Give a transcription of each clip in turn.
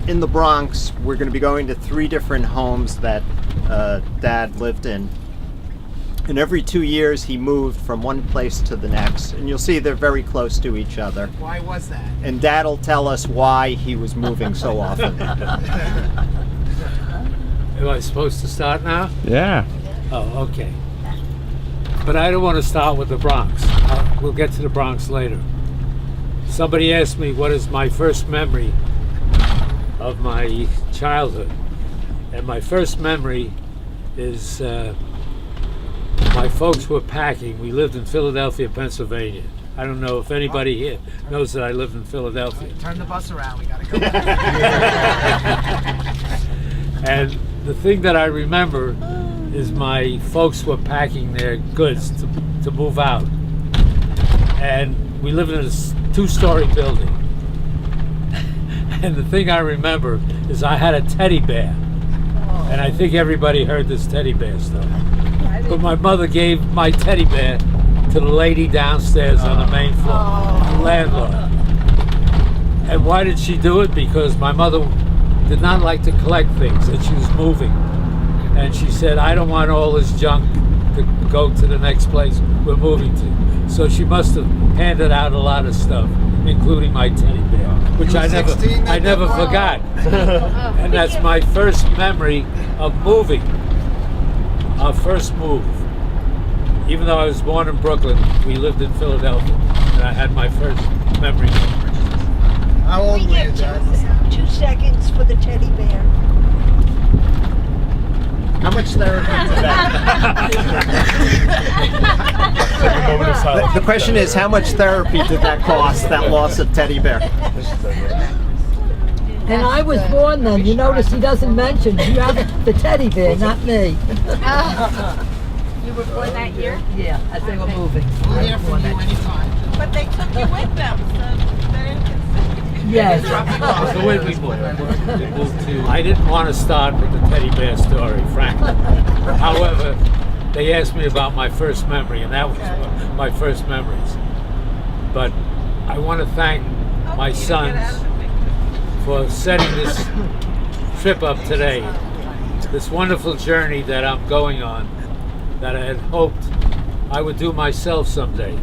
In the Bronx, we're going to be going to 3 different homes that Dad lived in. And every 2 years he moved from one place to the next. And you'll see they're very close to each other. Why was that? And Dad'll tell us why he was moving so often. Am I supposed to start now? Yeah. Oh, okay. But I don't want to start with the Bronx. We'll get to the Bronx later. Somebody asked me what is my first memory of my childhood. And my first memory is my folks were packing. We lived in Philadelphia, Pennsylvania. I don't know if anybody here knows that I lived in Philadelphia. Turn the bus around, we gotta go back. And the thing that I remember is my folks were packing their goods to move out. And we lived in a 2-story building. And the thing I remember is I had a teddy bear. And I think everybody heard this teddy bear story. But my mother gave my teddy bear to the lady downstairs on the main floor, the landlord. And why did she do it? Because my mother did not like to collect things, and she was moving. And she said, I don't want all this junk to go to the next place we're moving to. So she must have handed out a lot of stuff, including my teddy bear, which I never forgot. And that's my first memory of moving. Our first move. Even though I was born in Brooklyn, we lived in Philadelphia, and I had my first memory. How old were you, Dad? 2 seconds for the teddy bear. How much therapy did that? The question is, how much therapy did that cost, that loss of teddy bear? And I was born then. You notice he doesn't mention you have the teddy bear, not me. You were born that year? Yeah, as they were moving. We're here for you anytime. But they took you with them, so they didn't consider. Yes. So when we moved to, I didn't want to start with the teddy bear story, frankly. However, they asked me about my first memory, and that was my first memories. But I want to thank my sons for setting this trip up today. This wonderful journey that I'm going on, that I had hoped I would do myself someday.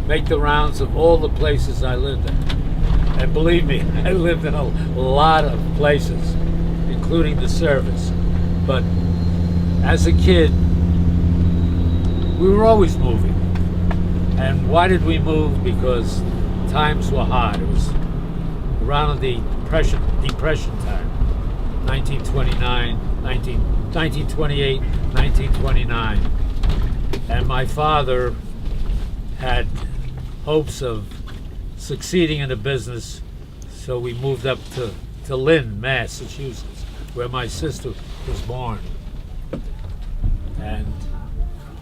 Make the rounds of all the places I lived in. And believe me, I lived in a lot of places, including the service. But as a kid, we were always moving. And why did we move? Because times were hard. It was around the Depression time, 1929, 1928, 1929. And my father had hopes of succeeding in the business, so we moved up to Lynn, Massachusetts, where my sister was born. And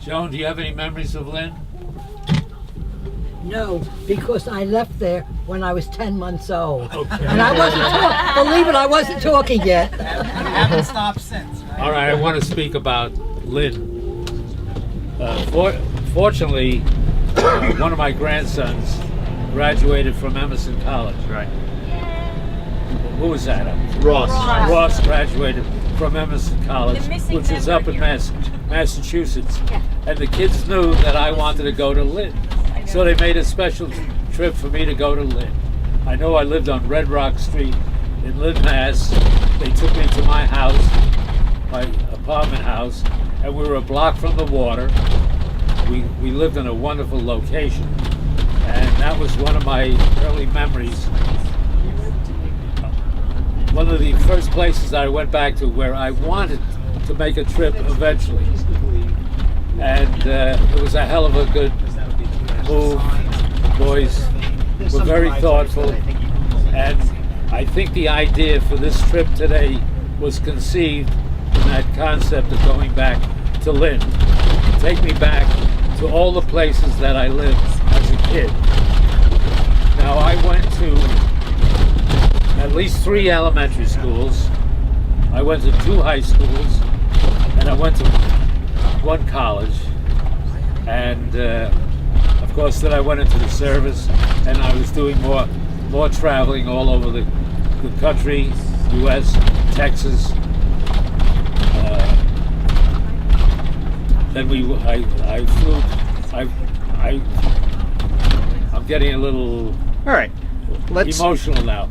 Joan, do you have any memories of Lynn? No, because I left there when I was 10 months old. Okay. And I wasn't believe it, I wasn't talking yet. You haven't stopped since, right? All right, I want to speak about Lynn. Fortunately, one of my grandsons graduated from Emerson College. Right. Who was that? Ross. Ross graduated from Emerson College, The missing which is up in member Massachusetts. Yeah. And the kids knew that I wanted to go to Lynn. So they made a special trip for me to go to Lynn. I know I lived on Red Rock Street in Lynn, Mass. They took me to my house, my apartment house, and we were a block from the water. We lived in a wonderful location, and that was one of my early memories. One of the first places I went back to where I wanted to make a trip eventually. And it was a hell of a good move. The boys were very thoughtful, and I think the idea for this trip today was conceived in that concept of going back to Lynn. Take me back to all the places that I lived as a kid. Now, I went to at least 3 elementary schools. I went to 2 high schools, and I went to 1 college. And of course, then I went into the service, and I was doing more traveling all over the country U.S., Texas. Then I flew. I'm getting a little All right. Let's emotional now.